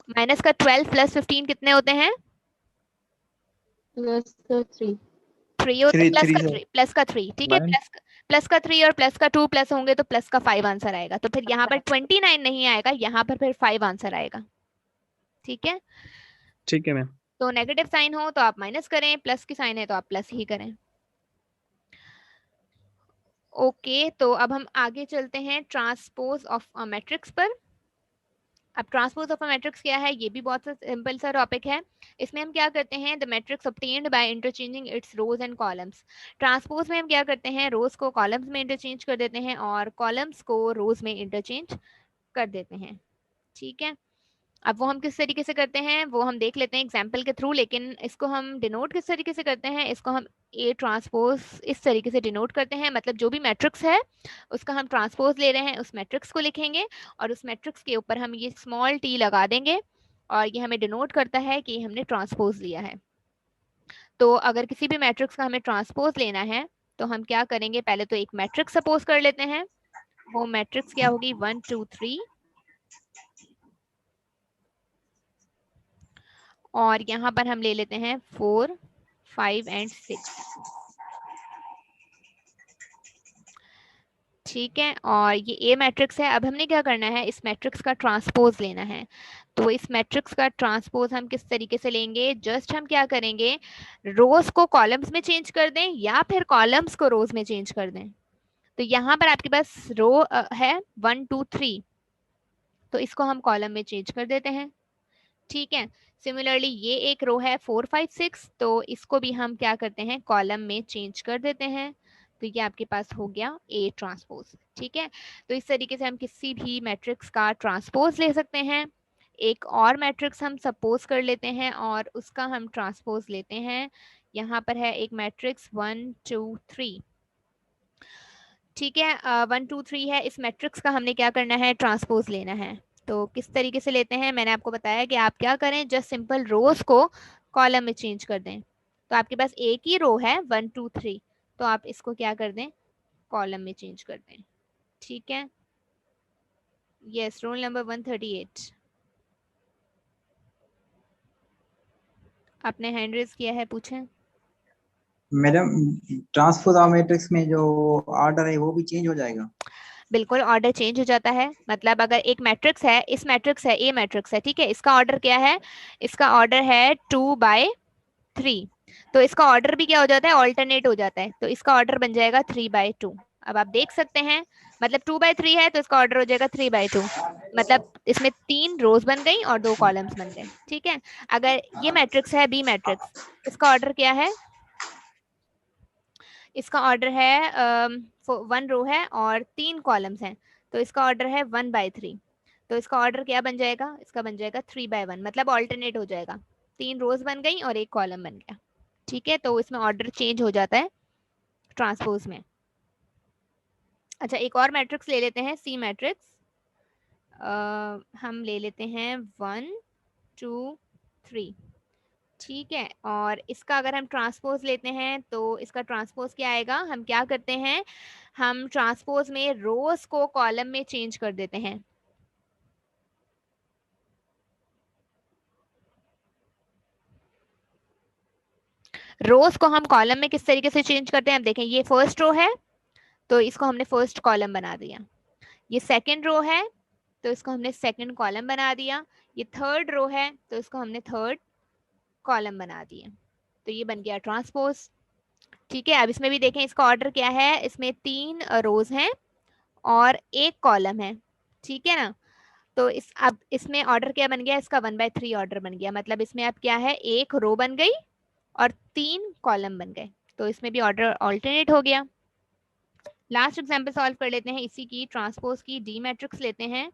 माइनस का 12 प्लस 15 कितने होते हैं? प्लस 3 3 होते, थ्री प्लस का 3। ठीक है, प्लस का 3 और प्लस का 2 प्लस होंगे तो प्लस का 5 आंसर आएगा। तो फिर यहाँ पर 29 नहीं आएगा, यहाँ पर फिर 5 आंसर आएगा। ठीक है, ठीक है मैम तो नेगेटिव साइन हो तो आप माइनस करें, प्लस की साइन है तो आप प्लस ही करें। ओके, तो अब हम आगे चलते हैं ट्रांसपोज ऑफ अ मैट्रिक्स पर। अब ट्रांसपोज ऑफ अ मैट्रिक्स क्या है, ये भी बहुत सा सिंपल सा टॉपिक है। इसमें हम क्या करते हैं, the matrix obtained by interchanging its rows and columns. Transpose में हम क्या करते हैं, रोज को कॉलम्स में इंटरचेंज कर देते हैं और कॉलम्स को रोज में इंटरचेंज कर देते हैं। ठीक है, अब वो हम किस तरीके से करते हैं वो हम देख लेते हैं एग्जाम्पल के थ्रू, लेकिन इसको हम डिनोट किस तरीके से करते हैं, इसको हम ए ट्रांसपोज इस तरीके से डिनोट करते हैं। मतलब जो भी मैट्रिक्स है उसका हम ट्रांसपोज ले रहे हैं, उस मैट्रिक्स को लिखेंगे और उस मैट्रिक्स के ऊपर हम ये स्मॉल टी लगा देंगे और ये हमें डिनोट करता है कि हमने ट्रांसपोज लिया है। तो अगर किसी भी मैट्रिक्स का हमें ट्रांसपोज लेना है तो हम क्या करेंगे, पहले तो एक मैट्रिक्स सपोज कर लेते हैं। वो मैट्रिक्स क्या होगी, 1 2 3, और यहाँ पर हम ले लेते हैं 4, 5 एंड 6। ठीक है, और ये ए मैट्रिक्स है। अब हमने क्या करना है, इस मैट्रिक्स का ट्रांसपोज लेना है। तो इस मैट्रिक्स का ट्रांसपोज हम किस तरीके से लेंगे, जस्ट हम क्या करेंगे, रोज को कॉलम्स में चेंज कर दें या फिर कॉलम्स को रोज में चेंज कर दें। तो यहाँ पर आपके पास रो है 1 2 3, तो इसको हम कॉलम में चेंज कर देते हैं। ठीक है, सिमिलरली ये एक रो है 4 5 6, तो इसको भी हम क्या करते हैं, कॉलम में चेंज कर देते हैं। तो ये आपके पास हो गया ए ट्रांसपोज। ठीक है, तो इस तरीके से हम किसी भी मैट्रिक्स का ट्रांसपोज ले सकते हैं। एक और मैट्रिक्स हम सपोज कर लेते हैं और उसका हम ट्रांसपोज लेते हैं। यहाँ पर है एक मैट्रिक्स 1 2 3। ठीक है, 1 2 3 है, इस मैट्रिक्स का हमने क्या करना है, ट्रांसपोज लेना है। तो किस तरीके से लेते हैं, मैंने आपको बताया कि आप क्या करें, जस्ट सिंपल रोज को कॉलम में चेंज कर दें। तो आपके पास एक ही रो है 1 2 3, तो आप इसको क्या कर दें, कॉलम में चेंज कर दें। ठीक है, यस, रोल नंबर 138, आपने हैंड रेज किया है, पूछें। मैडम, ट्रांसपोज ऑफ मैट्रिक्स में जो ऑर्डर है वो भी चेंज हो जाएगा? बिल्कुल, ऑर्डर चेंज हो जाता है। मतलब अगर एक मैट्रिक्स है, इस मैट्रिक्स है, ए मैट्रिक्स है, ठीक है, इसका ऑर्डर क्या है, इसका ऑर्डर है 2/3, तो इसका ऑर्डर भी क्या हो जाता है, ऑल्टरनेट हो जाता है। तो इसका ऑर्डर बन जाएगा 3/2। अब आप देख सकते हैं, मतलब 2/3 है तो इसका ऑर्डर हो जाएगा 3/2, मतलब इसमें 3 रोज बन गई और 2 कॉलम्स बन गए। ठीक है, अगर ये मैट्रिक्स है बी मैट्रिक्स, इसका ऑर्डर क्या है, इसका ऑर्डर है 1 रो है और 3 कॉलम्स हैं, तो इसका ऑर्डर है 1/3। तो इसका ऑर्डर क्या बन जाएगा, इसका बन जाएगा 3/1, मतलब ऑल्टरनेट हो जाएगा, 3 रोज बन गई और 1 कॉलम बन गया। ठीक है, तो इसमें ऑर्डर चेंज हो जाता है ट्रांसपोज में। अच्छा, एक और मैट्रिक्स ले लेते हैं, सी मैट्रिक्स। हम ले लेते हैं 1 2 3। ठीक है, और इसका अगर हम ट्रांसपोज लेते हैं तो इसका ट्रांसपोज क्या आएगा, हम क्या करते हैं, हम ट्रांसपोज में रोज को कॉलम में चेंज कर देते हैं। रोज को हम कॉलम में किस तरीके से चेंज करते हैं, अब देखें, ये फर्स्ट रो है तो इसको हमने फर्स्ट कॉलम बना दिया, ये सेकंड रो है तो इसको हमने सेकंड कॉलम बना दिया, ये थर्ड रो है तो इसको हमने थर्ड कॉलम बना दिया। तो ये बन गया ट्रांसपोज। ठीक है, अब इसमें भी देखें, इसका ऑर्डर क्या है, इसमें 3 रोज हैं और 1 कॉलम है। ठीक है ना, तो अब इसमें ऑर्डर क्या बन गया, इसका 1/3 ऑर्डर बन गया, मतलब इसमें अब क्या है, 1 रो बन गई और 3 कॉलम बन गए, तो इसमें भी ऑर्डर ऑल्टरनेट हो गया। लास्ट एग्जांपल सॉल्व कर लेते हैं इसी की, ट्रांसपोज की, डी मैट्रिक्स लेते हैं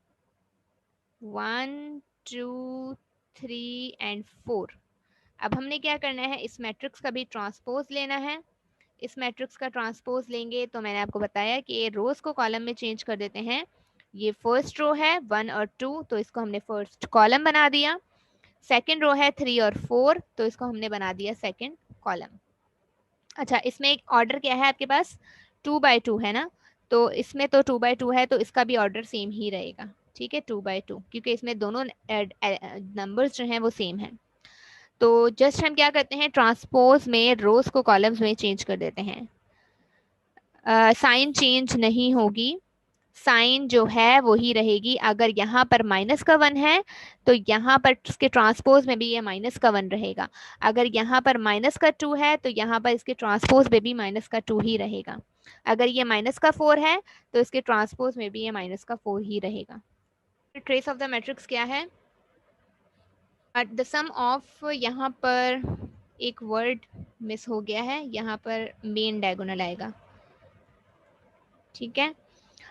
1 2 3 एंड 4। अब हमने क्या करना है, इस मैट्रिक्स का भी ट्रांसपोज लेना है। इस मैट्रिक्स का ट्रांसपोज लेंगे तो मैंने आपको बताया कि रोज को कॉलम में चेंज कर देते हैं। ये फर्स्ट रो है 1 और 2, तो इसको हमने फर्स्ट कॉलम बना दिया। सेकंड रो है 3 और 4, तो इसको हमने बना दिया सेकंड कॉलम। अच्छा, इसमें एक ऑर्डर क्या है आपके पास, 2/2 है ना, तो इसमें तो 2/2 है तो इसका भी ऑर्डर सेम ही रहेगा। ठीक है, 2/2, क्योंकि इसमें दोनों नंबर्स जो हैं वो सेम हैं। तो जस्ट हम क्या करते हैं, ट्रांसपोज में रोज को कॉलम्स में चेंज कर देते हैं। साइन चेंज नहीं होगी, साइन जो है वो ही रहेगी। अगर यहाँ पर -1 है तो यहाँ पर इसके ट्रांसपोज में भी ये -1 रहेगा। अगर यहाँ पर -2 है तो यहाँ पर इसके ट्रांसपोज में भी -2 ही रहेगा। अगर ये -4 है तो इसके ट्रांसपोज में भी ये -4 ही रहेगा। ट्रेस ऑफ द मैट्रिक्स क्या है, द सम ऑफ, यहाँ पर एक वर्ड मिस हो गया है, यहाँ पर मेन डायगोनल आएगा। ठीक है,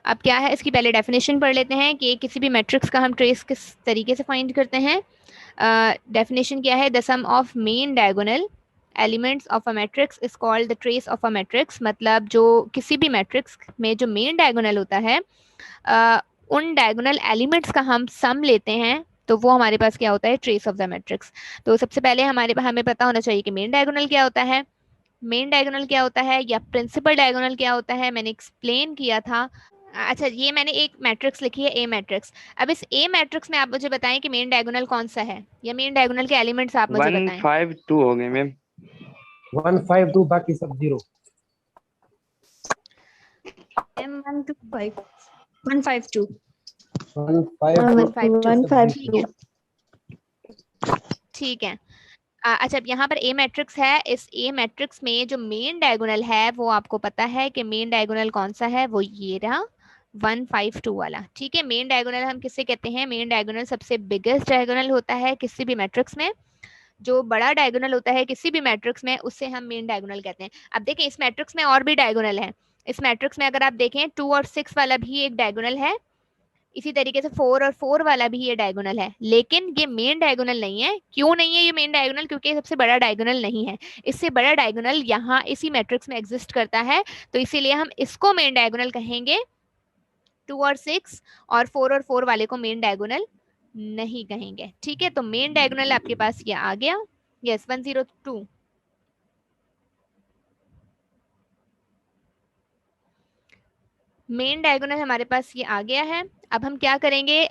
अब क्या है, इसकी पहले डेफिनेशन पढ़ लेते हैं कि किसी भी मैट्रिक्स का हम ट्रेस किस तरीके से फाइंड करते हैं। डेफिनेशन क्या है, the sum of main diagonal elements of a matrix is called the trace of a matrix. मतलब जो किसी भी मैट्रिक्स में जो मेन डायगोनल होता है, उन डायगोनल एलिमेंट्स का हम सम लेते हैं तो वो हमारे पास क्या होता है, ट्रेस ऑफ द मैट्रिक्स। तो सबसे पहले हमें पता होना चाहिए कि मेन डायगोनल क्या होता है, मेन डायगोनल क्या होता है या प्रिंसिपल डायगोनल क्या होता है, मैंने एक्सप्लेन किया था। अच्छा, ये मैंने एक मैट्रिक्स लिखी है, ए मैट्रिक्स। अब इस ए मैट्रिक्स में आप मुझे बताएं कि मेन डायगोनल कौन सा है, या मेन डायगोनल के एलिमेंट्स आप मुझे बताएं। 152 हो गए मैम। 152 बाकी सब 0। 125 152 152 ठीक है, ठीक है। अच्छा, अब यहाँ पर ए मैट्रिक्स है। इस ए मैट्रिक्स में जो मेन डायगोनल है वो आपको पता है कि मेन डायगोनल कौन सा है, वो ये रहा 152 वाला। ठीक है, मेन डायगोनल हम किससे कहते हैं, मेन डायगोनल सबसे बिगेस्ट डायगोनल होता है किसी भी मैट्रिक्स में। जो बड़ा डायगोनल होता है किसी भी मैट्रिक्स में उससे हम मेन डायगोनल कहते हैं। अब देखें, इस मैट्रिक्स में और भी डायगोनल है। इस मैट्रिक्स में अगर आप देखें 2 और 6 वाला भी एक डायगोनल है, इसी तरीके से 4 और 4 वाला भी ये डायगोनल है, लेकिन ये मेन डायगोनल नहीं है। क्यों नहीं है ये मेन डायगोनल? क्योंकि ये सबसे बड़ा डायगोनल नहीं है। इससे बड़ा डायगोनल यहाँ इसी मैट्रिक्स में एग्जिस्ट करता है, तो इसीलिए हम इसको मेन डायगोनल कहेंगे। 2 और 6 और 4 और 4 वाले को मेन डायगोनल नहीं कहेंगे। ठीक है, तो मेन डायगोनल आपके पास ये आ गया। यस, 102। मेन डायगोनल हमारे पास ये आ गया है। अब हम क्या करेंगे,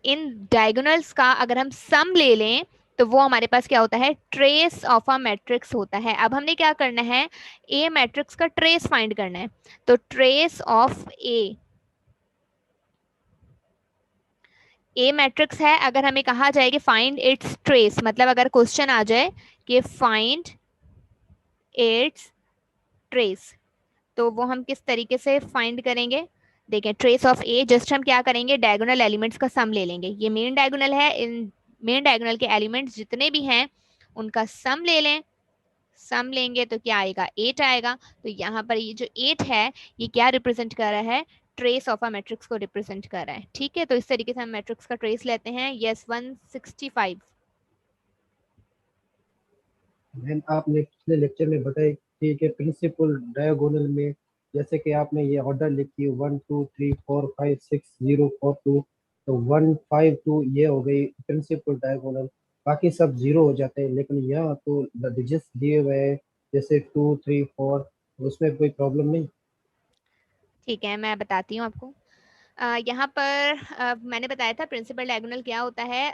इन डायगोनल्स का अगर हम सम ले लें तो वो हमारे पास क्या होता है, ट्रेस ऑफ अ मैट्रिक्स होता है। अब हमने क्या करना है, ए मैट्रिक्स का ट्रेस फाइंड करना है। तो ट्रेस ऑफ ए मैट्रिक्स है। अगर हमें कहा जाए कि फाइंड इट्स ट्रेस, मतलब अगर क्वेश्चन आ जाए कि फाइंड इट्स ट्रेस, तो वो हम किस तरीके से फाइंड करेंगे। देखें, ट्रेस ऑफ ए, जस्ट हम क्या करेंगे, डायगोनल एलिमेंट्स का सम ले लेंगे। ये मेन डायगोनल है, इन मेन डायगोनल के एलिमेंट्स जितने भी हैं उनका सम ले लें। सम लेंगे तो क्या आएगा, 8 आएगा। तो यहाँ पर ये जो 8 है ये क्या रिप्रेजेंट कर रहा है, ट्रेस ऑफ अ मैट्रिक्स को रिप्रेजेंट कर रहा है। ठीक है, तो इस तरीके से हम मैट्रिक्स का ट्रेस लेते हैं। यस, 165। मैम आपने पिछले लेक्चर में बताया कि प्रिंसिपल डायगोनल में जैसे कि आपने ये ऑर्डर लिखी 1 2 3 4 5 6 0 4 2, तो 152 ये हो गई प्रिंसिपल डायगोनल, बाकी सब 0 हो जाते हैं। लेकिन यहाँ तो डिजिट्स दिए हुए हैं जैसे 2 3 4, उसमें कोई प्रॉब्लम नहीं। ठीक है, मैं बताती हूँ आपको। यहाँ पर मैंने बताया था प्रिंसिपल डायगोनल क्या होता है,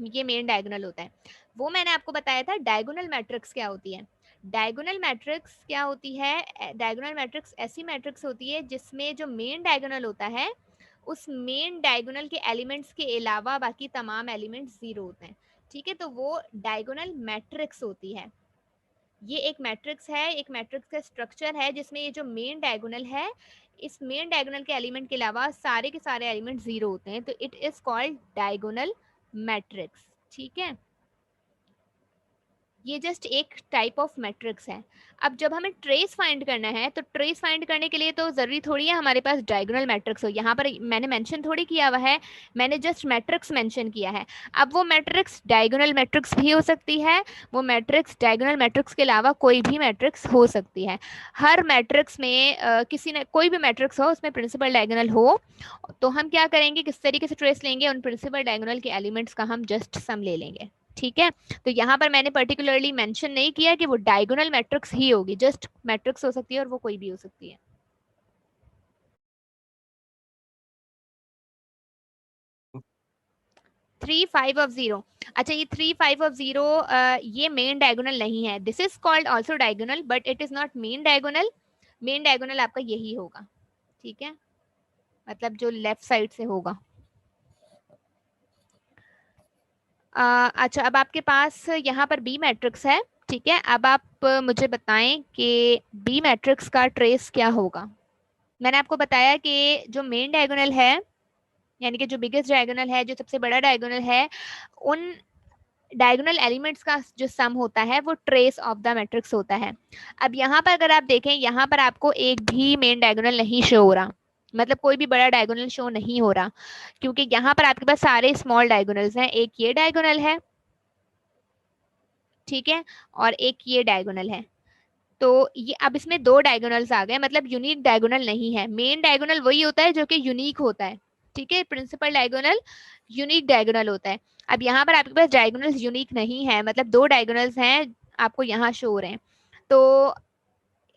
ये मेन डायगोनल होता है। वो मैंने आपको बताया था डायगोनल मैट्रिक्स क्या होती है। डायगोनल मैट्रिक्स क्या होती है, डायगोनल मैट्रिक्स ऐसी मैट्रिक्स होती है जिसमें जो मेन डायगोनल होता है उस मेन डायगोनल के एलिमेंट्स के अलावा बाकी तमाम एलिमेंट्स 0 होते हैं। ठीक है, तो वो डायगोनल मैट्रिक्स होती है। ये एक मैट्रिक्स है, एक मैट्रिक्स का स्ट्रक्चर है जिसमें ये जो मेन डायगोनल है, इस मेन डायगोनल के एलिमेंट के अलावा सारे के सारे एलिमेंट 0 होते हैं, तो it is called diagonal matrix. ठीक है, ये जस्ट एक टाइप ऑफ मैट्रिक्स है। अब जब हमें ट्रेस फाइंड करना है तो ट्रेस फाइंड करने के लिए तो जरूरी थोड़ी है हमारे पास डायगोनल मैट्रिक्स हो। यहाँ पर मैंने मेंशन थोड़ी किया हुआ है, मैंने जस्ट मैट्रिक्स मेंशन किया है। अब वो मैट्रिक्स डायगोनल मैट्रिक्स भी हो सकती है, वो मैट्रिक्स डायगोनल मैट्रिक्स के अलावा कोई भी मैट्रिक्स हो सकती है। हर मैट्रिक्स में किसी ने कोई भी मैट्रिक्स हो उसमें प्रिंसिपल डायगोनल हो, तो हम क्या करेंगे, किस तरीके से ट्रेस लेंगे, उन प्रिंसिपल डायगोनल के एलिमेंट्स का हम जस्ट सम ले लेंगे। ठीक है, तो यहाँ पर मैंने पर्टिकुलरली मेंशन नहीं किया कि वो डायगोनल मैट्रिक्स ही होगी, जस्ट मैट्रिक्स हो सकती है और वो कोई भी हो सकती है। थ्री फाइव ऑफ जीरो, अच्छा ये 3 5 ऑफ 0 ये मेन डायगोनल नहीं है। This is called also diagonal but it is not main diagonal. Main diagonal आपका यही होगा। ठीक है, मतलब जो लेफ्ट साइड से होगा। अच्छा, अब आपके पास यहाँ पर बी मैट्रिक्स है। ठीक है, अब आप मुझे बताएं कि बी मैट्रिक्स का ट्रेस क्या होगा। मैंने आपको बताया कि जो मेन डायगोनल है, यानी कि जो बिगेस्ट डायगोनल है, जो सबसे बड़ा डायगोनल है, उन डायगोनल एलिमेंट्स का जो सम होता है वो ट्रेस ऑफ द मैट्रिक्स होता है। अब यहाँ पर अगर आप देखें, यहाँ पर आपको एक भी मेन डायगोनल नहीं शो हो रहा, मतलब कोई भी बड़ा डायगोनल शो नहीं हो रहा, क्योंकि यहाँ पर आपके पास सारे स्मॉल डायगोनल्स हैं। एक ये डायगोनल है, ठीक है, और एक ये डायगोनल है। तो ये अब इसमें 2 डायगोनल्स आ गए, मतलब यूनिक डायगोनल नहीं है। मेन डायगोनल वही होता है जो कि यूनिक होता है। ठीक है, प्रिंसिपल डायगोनल यूनिक डायगोनल होता है। अब यहाँ पर आपके पास डायगोनल्स यूनिक नहीं है, मतलब 2 डायगोनल्स हैं आपको यहाँ शो हो रहे हैं। तो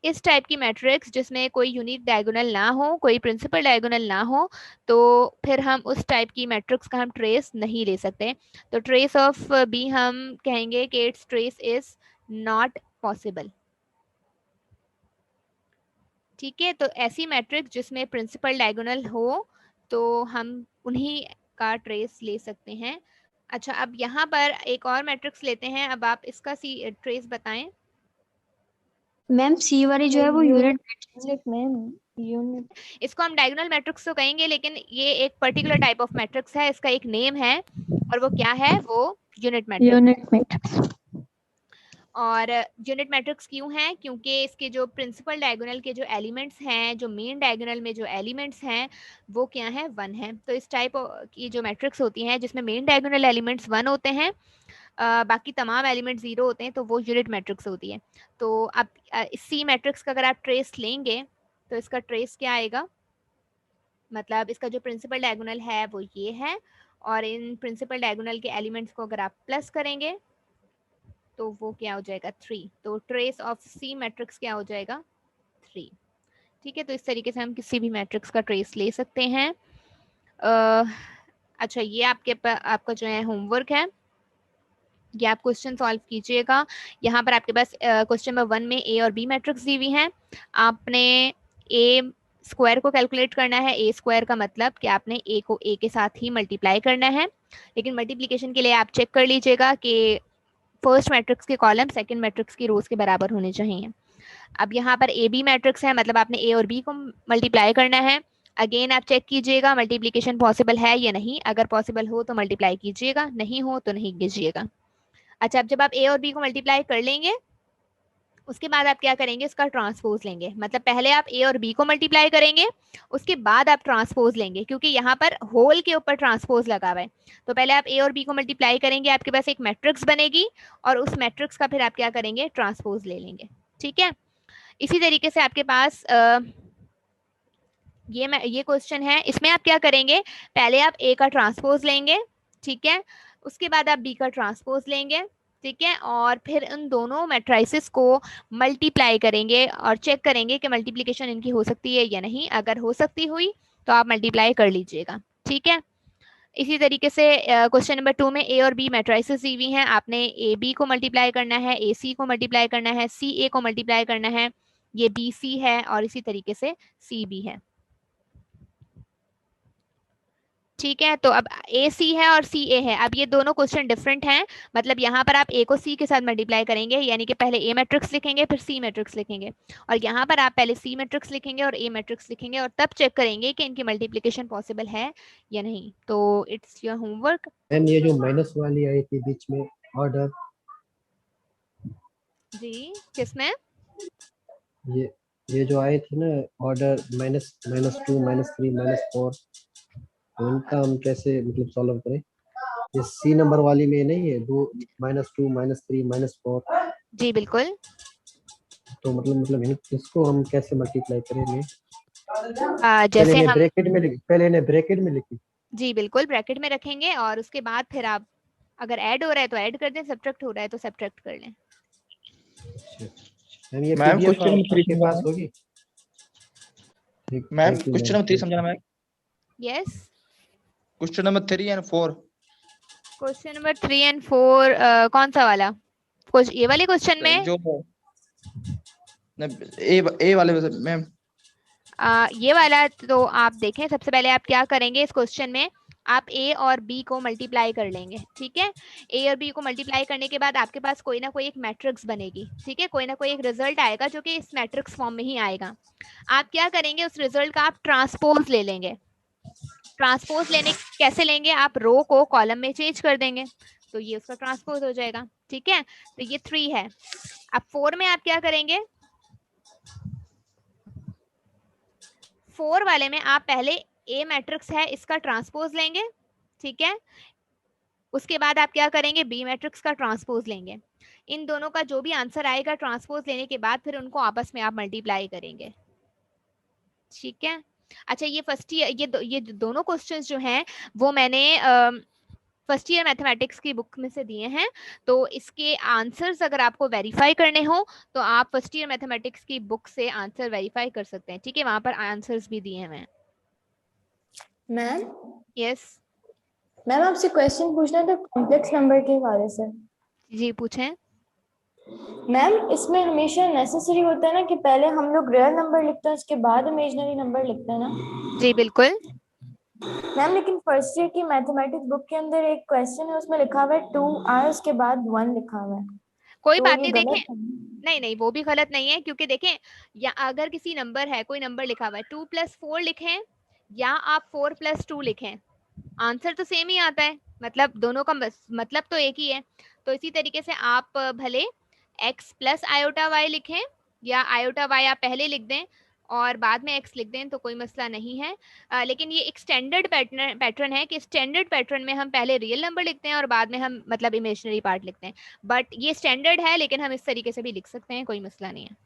इस टाइप की मैट्रिक्स जिसमें कोई यूनिक डायगोनल ना हो, कोई प्रिंसिपल डायगोनल ना हो, तो फिर हम उस टाइप की मैट्रिक्स का हम ट्रेस नहीं ले सकते। तो ट्रेस ऑफ बी हम कहेंगे कि it's trace is not possible. ठीक है, तो ऐसी मैट्रिक्स जिसमें प्रिंसिपल डायगोनल हो तो हम उन्हीं का ट्रेस ले सकते हैं। अच्छा, अब यहाँ पर एक और मैट्रिक्स लेते हैं। अब आप इसका सी ट्रेस बताएं। मैम सी वाली जो है वो यूनिट मैम यूनिट इसको हम डायगोनल मैट्रिक्स तो कहेंगे, लेकिन ये एक पर्टिकुलर टाइप ऑफ मैट्रिक्स है, इसका एक नेम है, और वो क्या है? वो यूनिट मैट्रिक्स। Unit matrix. और यूनिट मैट्रिक्स क्यों है? क्योंकि इसके जो प्रिंसिपल डायगोनल के जो एलिमेंट्स हैं, जो मेन डायगोनल में जो एलिमेंट्स हैं, वो क्या है? 1 है। तो इस टाइप की जो मैट्रिक्स होती हैं जिसमें मेन डायगोनल एलिमेंट्स 1 होते हैं, बाकी तमाम एलिमेंट 0 होते हैं, तो वो यूनिट मैट्रिक्स होती है। तो अब सी मैट्रिक्स का अगर आप ट्रेस लेंगे तो इसका ट्रेस क्या आएगा? मतलब इसका जो प्रिंसिपल डायगोनल है वो ये है, और इन प्रिंसिपल डायगोनल के एलिमेंट्स को अगर आप प्लस करेंगे तो वो क्या हो जाएगा? 3। तो ट्रेस ऑफ सी मैट्रिक्स क्या हो जाएगा? 3। ठीक है, तो इस तरीके से हम किसी भी मैट्रिक्स का ट्रेस ले सकते हैं। अच्छा, ये आपका जो है होमवर्क है, ये आप क्वेश्चन सॉल्व कीजिएगा। यहाँ पर आपके पास क्वेश्चन नंबर 1 में ए और बी मैट्रिक्स दी हुई हैं। आपने ए स्क्वायर को कैलकुलेट करना है। ए स्क्वायर का मतलब कि आपने ए को ए के साथ ही मल्टीप्लाई करना है, लेकिन मल्टीप्लिकेशन के लिए आप चेक कर लीजिएगा कि फर्स्ट मैट्रिक्स के कॉलम सेकंड मैट्रिक्स की रोज के बराबर होने चाहिए। अब यहाँ पर ए बी मैट्रिक्स है, मतलब आपने ए और बी को मल्टीप्लाई करना है। अगेन आप चेक कीजिएगा मल्टीप्लिकेशन पॉसिबल है या नहीं। अगर पॉसिबल हो तो मल्टीप्लाई कीजिएगा, नहीं हो तो नहीं कीजिएगा। अच्छा, अब जब आप ए और बी को मल्टीप्लाई कर लेंगे उसके बाद आप क्या करेंगे? इसका ट्रांसपोज लेंगे। मतलब पहले आप ए और बी को मल्टीप्लाई करेंगे, उसके बाद आप ट्रांसपोज लेंगे, क्योंकि यहाँ पर होल के ऊपर ट्रांसपोज लगा हुआ है। तो पहले आप ए और बी को मल्टीप्लाई करेंगे, आपके पास एक मैट्रिक्स बनेगी, और उस मैट्रिक्स का फिर आप क्या करेंगे? ट्रांसपोज ले लेंगे। ठीक है, इसी तरीके से आपके पास ये क्वेश्चन है, इसमें आप क्या करेंगे? पहले आप ए का ट्रांसपोज लेंगे, ठीक है, उसके बाद आप बी का ट्रांसपोज लेंगे, ठीक है, और फिर उन दोनों मैट्रिसेस को मल्टीप्लाई करेंगे और चेक करेंगे कि मल्टीप्लिकेशन इनकी हो सकती है या नहीं। अगर हो सकती हुई तो आप मल्टीप्लाई कर लीजिएगा। ठीक है, इसी तरीके से क्वेश्चन नंबर 2 में ए और बी मैट्रिसेस दी हुई हैं। आपने ए बी को मल्टीप्लाई करना है, ए सी को मल्टीप्लाई करना है, सी ए को मल्टीप्लाई करना है, ये बी सी है, और इसी तरीके से सी बी है। ठीक है, तो अब ए सी है और सी ए है। अब ये दोनों क्वेश्चन डिफरेंट हैं, मतलब यहाँ पर आप ए को सी के साथ मल्टीप्लाई करेंगे, यानी कि पहले ए मैट्रिक्स लिखेंगे फिर सी मैट्रिक्स लिखेंगे, और यहाँ पर आप पहले सी मैट्रिक्स लिखेंगे और ए मैट्रिक्स लिखेंगे, और तब चेक करेंगे कि इनकी मल्टीप्लिकेशन पॉसिबल है या नहीं। तो इट्स योर होमवर्क। मैम ये जो माइनस वाली आई थी बीच में ऑर्डर, जी, किसमें? ये जो आए थे ना ऑर्डर -2 -3 -4, तो इनका हम कैसे मतलब सॉल्व करें? ये सी नंबर वाली में नहीं है, दो -2 -3 -4, जी बिल्कुल। तो मतलब इसको हम कैसे मल्टीप्लाई करेंगे? जैसे हम पहले इन्हें ब्रैकेट में लिखी। जी बिल्कुल, ब्रैकेट में रखेंगे, और उसके बाद फिर आप अगर ऐड हो रहा है तो ऐड कर दें, सब्ट्रैक्ट हो रहा है तो सब्ट्रैक्ट कर लें। ये मैम PDF क्वेश्चन नंबर 3 आपके पास होगी? मैम क्वेश्चन नंबर 3 समझाना ma'am. Yes, question number 3 and 4। Question number 3 and 4 कौन सा वाला? ये वाले क्वेश्चन में जो ए वाले मैम, ये वाला तो आप देखें। सबसे पहले आप क्या करेंगे? इस क्वेश्चन में आप ए और बी को मल्टीप्लाई कर लेंगे, ठीक है। ए और बी को मल्टीप्लाई करने के बाद आपके पास कोई ना कोई एक मैट्रिक्स बनेगी, ठीक है, कोई ना कोई एक रिजल्ट आएगा जो कि इस मैट्रिक्स फॉर्म में ही आएगा। आप क्या करेंगे? उस रिजल्ट का आप ट्रांसपोज ले लेंगे। ट्रांसपोज लेने कैसे लेंगे? आप रो को कॉलम में चेंज कर देंगे, तो ये उसका ट्रांसपोज हो जाएगा, ठीक है। तो ये 3 है। अब 4 में आप क्या करेंगे? 4 वाले में आप पहले ए मैट्रिक्स है इसका ट्रांसपोज लेंगे, ठीक है। उसके बाद आप क्या करेंगे? बी मैट्रिक्स का ट्रांसपोज लेंगे। इन दोनों का जो भी आंसर आएगा ट्रांसपोज लेने के बाद फिर उनको आपस में आप मल्टीप्लाई करेंगे, ठीक है। अच्छा, ये फर्स्ट ये दोनों क्वेश्चंस जो हैं वो मैंने फर्स्ट ईयर मैथमेटिक्स की बुक में से दिए हैं। तो इसके आंसर्स अगर आपको वेरीफाई करने हो तो आप फर्स्ट ईयर मैथमेटिक्स की बुक से आंसर वेरीफाई कर सकते हैं, ठीक है, वहां पर आंसर्स भी दिए हैं। मैम यस मैम आपसे क्वेश्चन पूछना था कॉम्प्लेक्स नंबर के बारे से। जी पूछें। मैम इसमें हमेशा नेसेसरी होता है ना कि पहले हम लोग रियल नंबर लिखते हैं उसके बाद इमेजिनरी नंबर लिखते हैं ना? जी बिल्कुल। मैम लेकिन फर्स्ट ईयर की मैथमेटिक्स बुक के अंदर एक क्वेश्चन है उसमें लिखा हुआ है 2 आर उसके बाद 1 लिखा हुआ है। कोई तो बात ये नहीं, गलत देखें है? नहीं नहीं वो भी गलत नहीं है, क्योंकि देखें या अगर किसी नंबर है, कोई नंबर लिखा हुआ है 2+4 लिखें या आप 4+2 लिखें, आंसर तो सेम ही आता है, मतलब दोनों का मतलब तो एक ही है। तो इसी तरीके से आप भले x प्लस आयोटा वाई लिखें या आयोटा वाई आप पहले लिख दें और बाद में x लिख दें तो कोई मसला नहीं है। लेकिन ये एक स्टैंडर्ड पैटर्न है कि स्टैंडर्ड पैटर्न में हम पहले रियल नंबर लिखते हैं और बाद में हम मतलब इमेजिनरी पार्ट लिखते हैं। बट ये स्टैंडर्ड है, लेकिन हम इस तरीके से भी लिख सकते हैं, कोई मसला नहीं है।